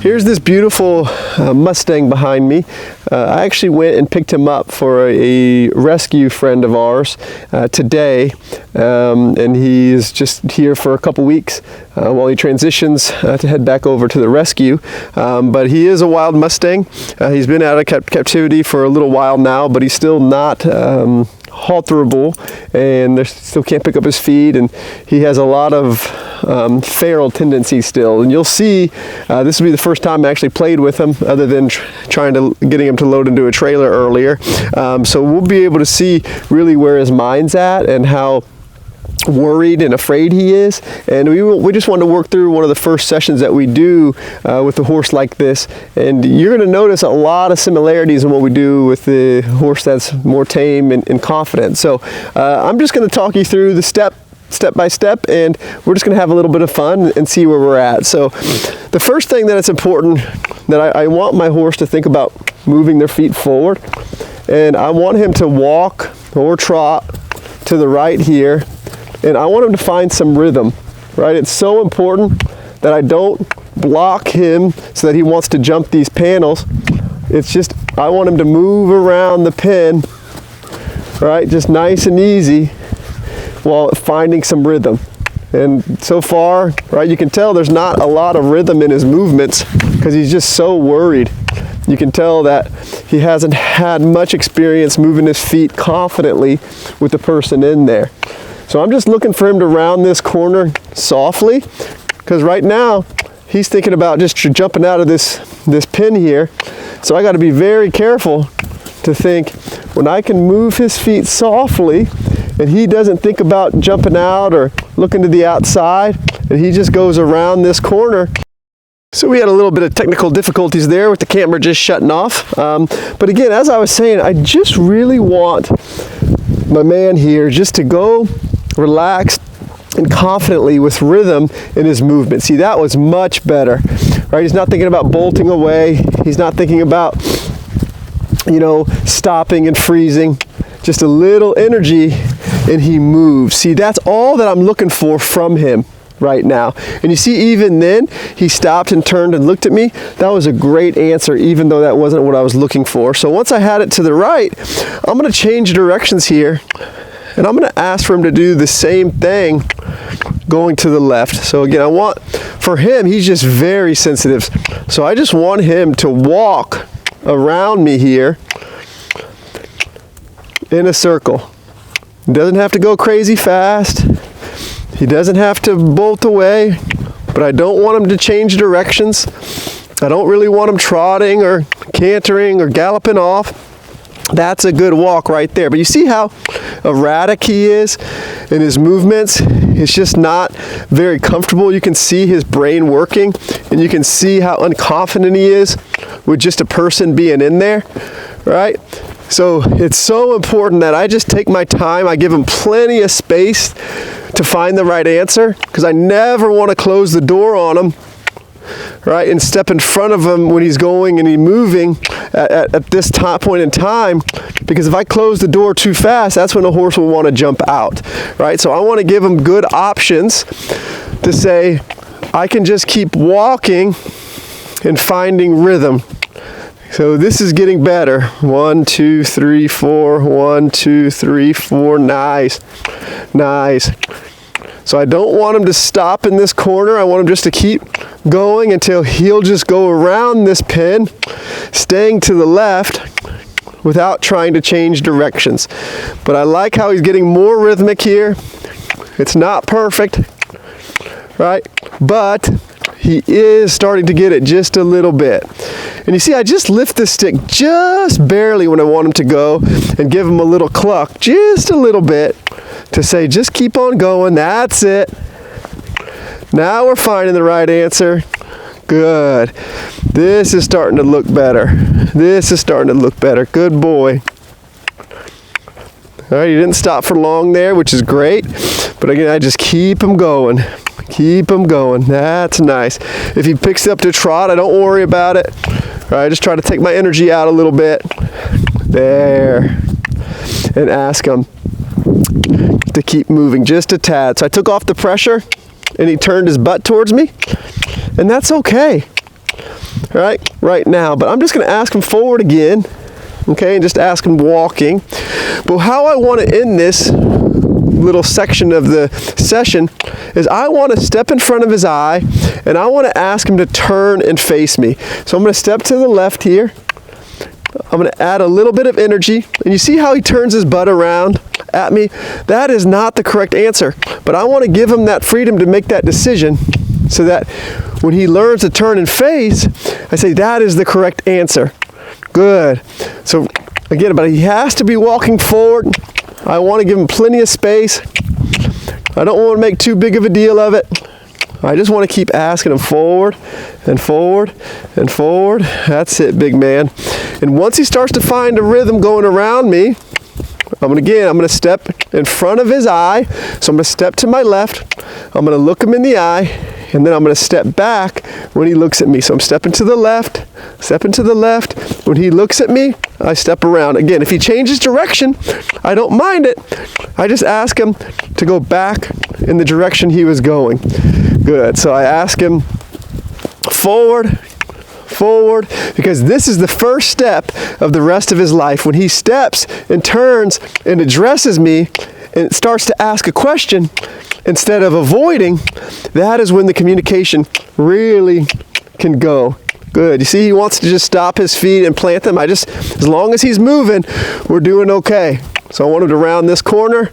Here's this beautiful Mustang behind me. I actually went and picked him up for a rescue friend of ours today, and he's just here for a couple weeks while he transitions to head back over to the rescue. But he is a wild Mustang. He's been out of captivity for a little while now, but he's still not halterable, and they still can't pick up his feed, and he has a lot of feral tendencies still. And you'll see this will be the first time I actually played with him, other than getting him to load into a trailer earlier. So we'll be able to see really where his mind's at and how worried and afraid he is. And we just wanted to work through one of the first sessions that we do with a horse like this, and you're going to notice a lot of similarities in what we do with the horse that's more tame and confident. So I'm just going to talk you through the step by step, and we're just going to have a little bit of fun and see where we're at. So the first thing that it's important that I want my horse to think about moving their feet forward, and I want him to walk or trot to the right here, and I want him to find some rhythm, right? It's so important that I don't block him so that he wants to jump these panels. It's just, I want him to move around the pen, right? Just nice and easy while finding some rhythm. And so far, right, you can tell there's not a lot of rhythm in his movements because he's just so worried. You can tell that he hasn't had much experience moving his feet confidently with the person in there. So I'm just looking for him to round this corner softly, because right now he's thinking about just jumping out of this pin here. So I got to be very careful to think when I can move his feet softly and he doesn't think about jumping out or looking to the outside, and he just goes around this corner. So we had a little bit of technical difficulties there with the camera just shutting off. But again, as I was saying, I just really want my man here just to go relaxed and confidently with rhythm in his movement. See, that was much better, right? He's not thinking about bolting away. He's not thinking about, stopping and freezing. Just a little energy and he moves. See, that's all that I'm looking for from him right now. And you see, even then, he stopped and turned and looked at me. That was a great answer, even though that wasn't what I was looking for. So once I had it to the right, I'm going to change directions here, and I'm going to ask for him to do the same thing going to the left. So again, for him, he's just very sensitive. So I just want him to walk around me here in a circle. He doesn't have to go crazy fast. He doesn't have to bolt away, but I don't want him to change directions. I don't really want him trotting or cantering or galloping off. That's a good walk right there. But you see how erratic he is in his movements? It's just not very comfortable. You can see his brain working, and you can see how unconfident he is with just a person being in there, right? So it's so important that I just take my time. I give him plenty of space to find the right answer, because I never want to close the door on him, right, and step in front of him when he's going and he's moving at this point in time, because if I close the door too fast, that's when the horse will want to jump out, right? So I want to give him good options to say, I can just keep walking and finding rhythm. So this is getting better. 1, 2, 3, 4. 1, 2, 3, 4. Nice. Nice. So I don't want him to stop in this corner. I want him just to keep going until he'll just go around this pin, staying to the left without trying to change directions. But I like how he's getting more rhythmic here. It's not perfect, right? But he is starting to get it just a little bit. And you see, I just lift the stick just barely when I want him to go, and give him a little cluck, just a little bit, to say, just keep on going. That's it. Now we're finding the right answer. Good. This is starting to look better. This is starting to look better. Good boy. All right, you didn't stop for long there, which is great. But again, I just keep him going. Keep him going. That's nice. If he picks up to trot, I don't worry about it. All right, I just try to take my energy out a little bit. There. And ask him to keep moving just a tad. So I took off the pressure, and he turned his butt towards me. And that's okay. right now. But I'm just going to ask him forward again, okay, and just ask him walking. But how I want to end this little section of the session is I want to step in front of his eye, and I want to ask him to turn and face me. So I'm going to step to the left here. I'm going to add a little bit of energy, and you see how he turns his butt around at me? That is not the correct answer, but I want to give him that freedom to make that decision, so that when he learns to turn and face, I say that is the correct answer. Good. So again, but he has to be walking forward. I want to give him plenty of space. I don't want to make too big of a deal of it. I just want to keep asking him forward and forward and forward. That's it, big man. And once he starts to find a rhythm going around me, I'm going to step in front of his eye. So I'm going to step to my left. I'm going to look him in the eye, and then I'm going to step back when he looks at me. So I'm stepping to the left, stepping to the left. When he looks at me, I step around. Again, if he changes direction, I don't mind it. I just ask him to go back in the direction he was going. Good. So I ask him forward, forward, because this is the first step of the rest of his life. When he steps and turns and addresses me and starts to ask a question instead of avoiding, that is when the communication really can go. Good. You see, he wants to just stop his feet and plant them. As long as he's moving, we're doing okay. So I want him to round this corner.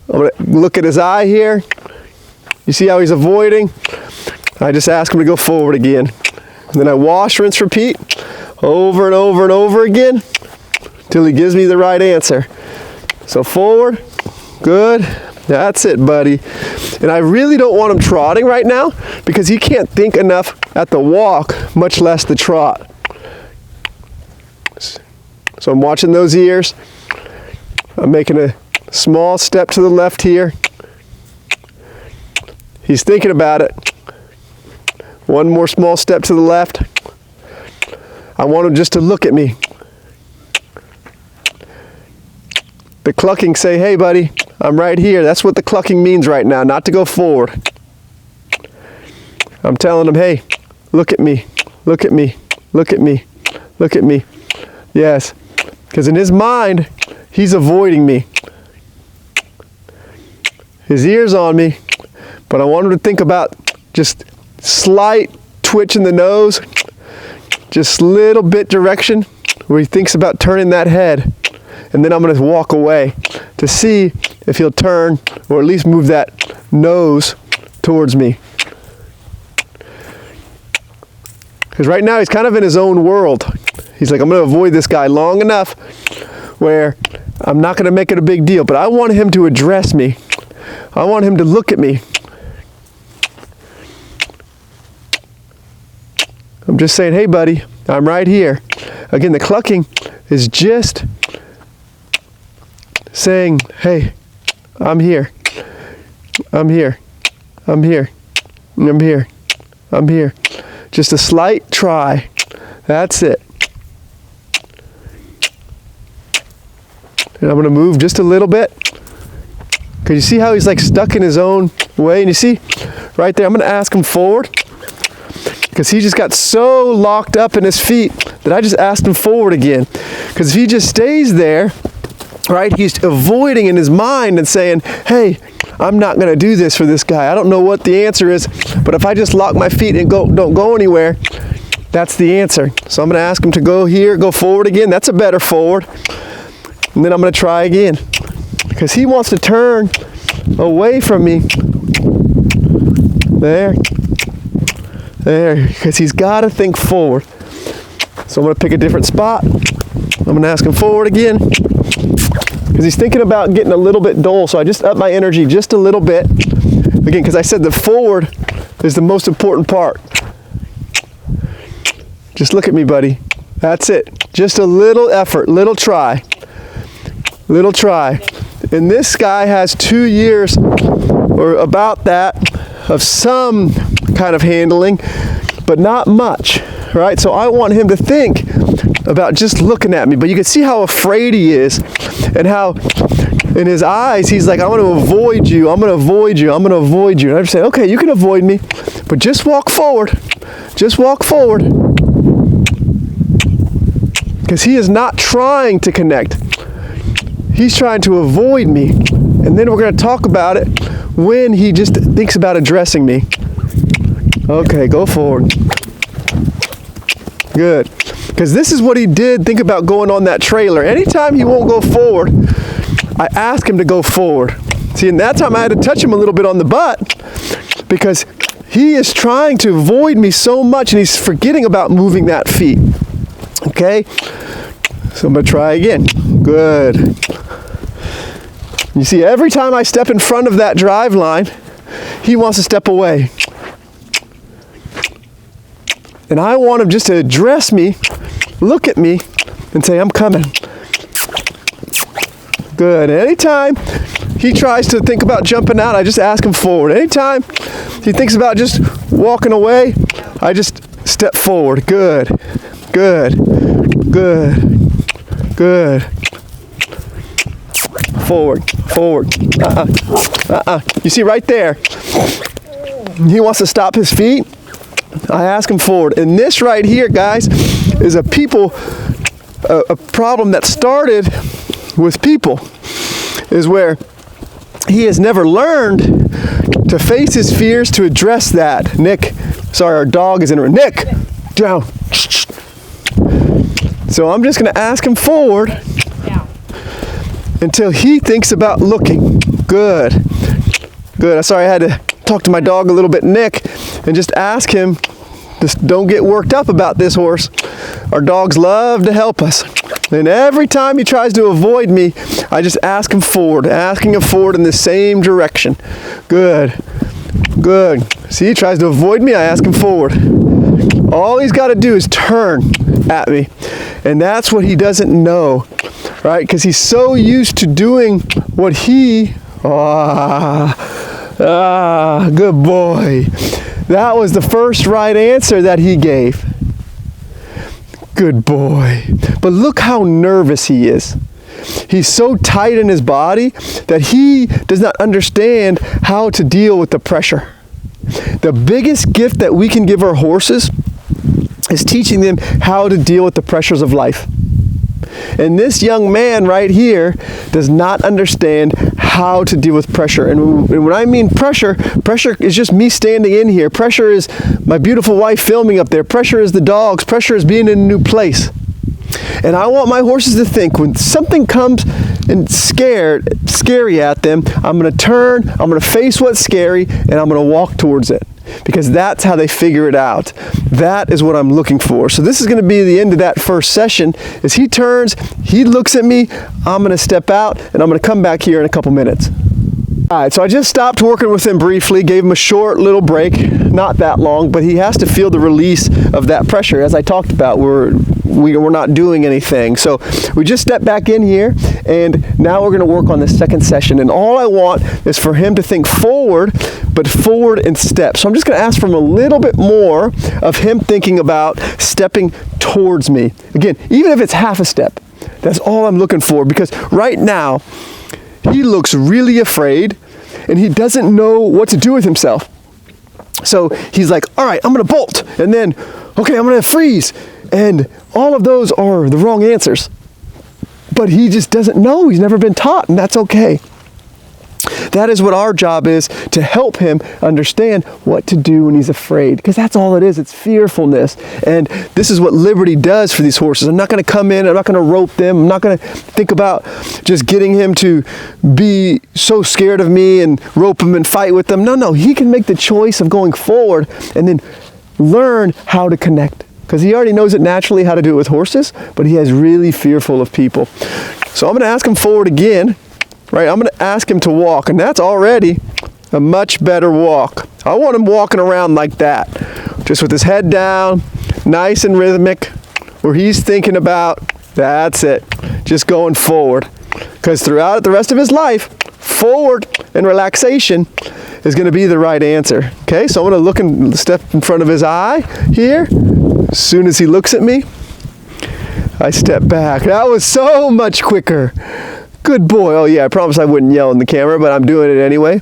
I'm going to look at his eye here. You see how he's avoiding? I just ask him to go forward again. And then I wash, rinse, repeat over and over and over again till he gives me the right answer. So forward, good, that's it, buddy. And I really don't want him trotting right now because he can't think enough at the walk, much less the trot. So I'm watching those ears. I'm making a small step to the left here. He's thinking about it. One more small step to the left. I want him just to look at me. The clucking say, hey buddy, I'm right here. That's what the clucking means right now, not to go forward. I'm telling him, hey, look at me, look at me, look at me, look at me. Yes, because in his mind, he's avoiding me. His ear's on me, but I want him to think about just slight twitch in the nose, just little bit direction where he thinks about turning that head. And then I'm going to walk away to see if he'll turn or at least move that nose towards me. Because right now he's kind of in his own world. He's like, I'm going to avoid this guy long enough where I'm not going to make it a big deal. But I want him to address me. I want him to look at me. I'm just saying, hey buddy, I'm right here. Again, the clucking is just saying, hey, I'm here. I'm here. I'm here. I'm here. I'm here. Just a slight try. That's it. And I'm going to move just a little bit. Because you see how he's like stuck in his own way? And you see right there, I'm going to ask him forward. Because he just got so locked up in his feet that I just asked him forward again. Because if he just stays there, right, he's avoiding in his mind and saying, hey, I'm not going to do this for this guy. I don't know what the answer is, but if I just lock my feet and don't go anywhere, that's the answer. So I'm going to ask him to go here, go forward again. That's a better forward. And then I'm going to try again. Because he wants to turn away from me. There. Because he's got to think forward. So I'm going to pick a different spot. I'm going to ask him forward again. Because he's thinking about getting a little bit dull. So I just up my energy just a little bit. Again, because I said the forward is the most important part. Just look at me, buddy. That's it. Just a little effort, little try. Little try. And this guy has 2 years or about that of some kind of handling, but not much, right? So I want him to think about just looking at me, but you can see how afraid he is and how in his eyes he's like, I want to avoid you, I'm going to avoid you, I'm going to avoid you. And I'm just saying, okay, you can avoid me, but just walk forward. Just walk forward. Because he is not trying to connect. He's trying to avoid me. And then we're going to talk about it when he just thinks about addressing me. Okay, go forward. Good. Because this is what he did. Think about going on that trailer. Anytime he won't go forward, I ask him to go forward. See, and that time I had to touch him a little bit on the butt because he is trying to avoid me so much and he's forgetting about moving that feet. Okay? So I'm going to try again. Good. You see, every time I step in front of that drive line, he wants to step away. And I want him just to address me, look at me, and say, I'm coming. Good. Anytime he tries to think about jumping out, I just ask him forward. Anytime he thinks about just walking away, I just step forward. Good. Good. Good. Good. Forward. Forward. You see right there, he wants to stop his feet. I ask him forward. And this right here, guys, is a problem that started with people, is where he has never learned to face his fears, to address that. Nick, sorry, our dog is in her. Nick, down. So I'm just going to ask him forward until he thinks about looking. Good. Good. Sorry, I had to talk to my dog a little bit, Nick, and just ask him, just don't get worked up about this horse. Our dogs love to help us. And every time he tries to avoid me, I just ask him forward, asking him forward in the same direction. Good. Good. See, he tries to avoid me, I ask him forward. All he's got to do is turn at me. And that's what he doesn't know, right? Because he's so used to doing what he... good boy. That was the first right answer that he gave. Good boy. But look how nervous he is. He's so tight in his body that he does not understand how to deal with the pressure. The biggest gift that we can give our horses is teaching them how to deal with the pressures of life. And this young man right here does not understand how to deal with pressure. And when I mean pressure, pressure is just me standing in here. Pressure is my beautiful wife filming up there. Pressure is the dogs. Pressure is being in a new place. And I want my horses to think when something comes and scary at them, I'm going to turn, I'm going to face what's scary, and I'm going to walk towards it. Because that's how they figure it out. That is what I'm looking for. So this is going to be the end of that first session. As he turns, he looks at me, I'm going to step out, and I'm going to come back here in a couple minutes. All right, so I just stopped working with him briefly, gave him a short little break, not that long, but he has to feel the release of that pressure. As I talked about, we're not doing anything. So we just stepped back in here, and now we're going to work on the second session. And all I want is for him to think forward, but forward in steps. So I'm just going to ask for him a little bit more of him thinking about stepping towards me. Again, even if it's half a step, that's all I'm looking for, because right now, he looks really afraid, and he doesn't know what to do with himself. So he's like, all right, I'm going to bolt, and then, okay, I'm going to freeze. And all of those are the wrong answers. But he just doesn't know. He's never been taught, and that's okay. That is what our job is, to help him understand what to do when he's afraid. Because that's all it is. It's fearfulness. And this is what liberty does for these horses. I'm not going to come in. I'm not going to rope them. I'm not going to think about just getting him to be so scared of me and rope him and fight with them. No. He can make the choice of going forward and then learn how to connect. Because he already knows it naturally how to do it with horses, but he is really fearful of people. So I'm going to ask him forward again. Right, I'm going to ask him to walk, and that's already a much better walk. I want him walking around like that, just with his head down, nice and rhythmic, where he's thinking about, that's it, just going forward. Because throughout the rest of his life, forward and relaxation is going to be the right answer. Okay, so I'm going to look and step in front of his eye here. As soon as he looks at me, I step back. That was so much quicker. Good boy. Oh yeah, I promised I wouldn't yell in the camera, but I'm doing it anyway.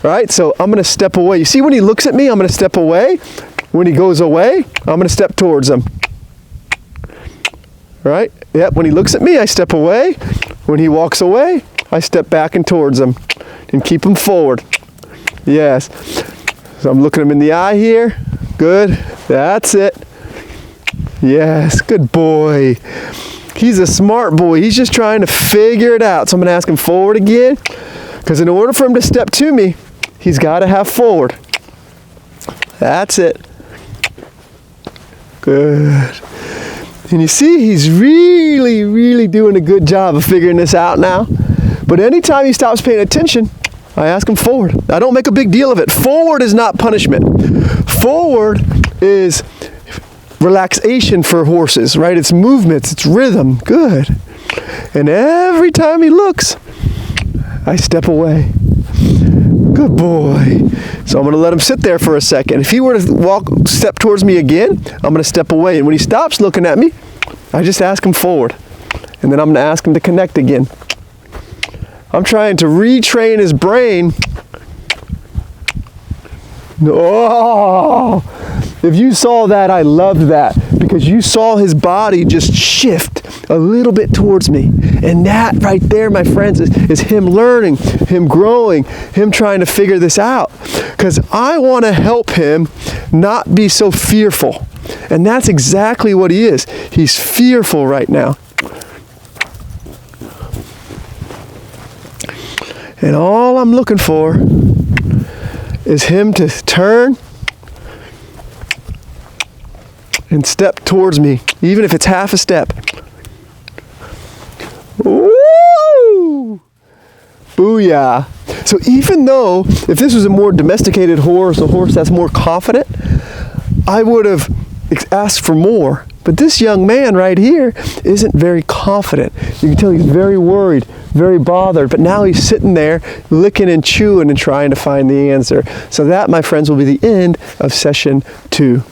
All right, so I'm going to step away. You see when he looks at me, I'm going to step away. When he goes away, I'm going to step towards him. Right? Yep, when he looks at me, I step away. When he walks away, I step back and towards him and keep him forward. Yes. So I'm looking him in the eye here. Good. That's it. Yes, good boy. He's a smart boy. He's just trying to figure it out. So I'm going to ask him forward again, because in order for him to step to me, he's got to have forward. That's it. Good. And you see, he's really, really doing a good job of figuring this out now. But anytime he stops paying attention, I ask him forward. I don't make a big deal of it. Forward is not punishment. Forward is relaxation for horses, right? It's movements, it's rhythm. Good. And every time he looks, I step away. Good boy. So I'm going to let him sit there for a second. If he were to step towards me again, I'm going to step away. And when he stops looking at me, I just ask him forward. And then I'm going to ask him to connect again. I'm trying to retrain his brain. Oh, if you saw that, I loved that, because you saw his body just shift a little bit towards me. And that right there, my friends, is him learning, him growing, him trying to figure this out. Because I want to help him not be so fearful. And that's exactly what he is. He's fearful right now. And all I'm looking for is him to turn and step towards me, even if it's half a step. Woo! Booyah! So even though if this was a more domesticated horse, a horse that's more confident, I would have asked for more. But this young man right here isn't very confident. You can tell he's very worried, very bothered, but now he's sitting there licking and chewing and trying to find the answer. So that, my friends, will be the end of session 2.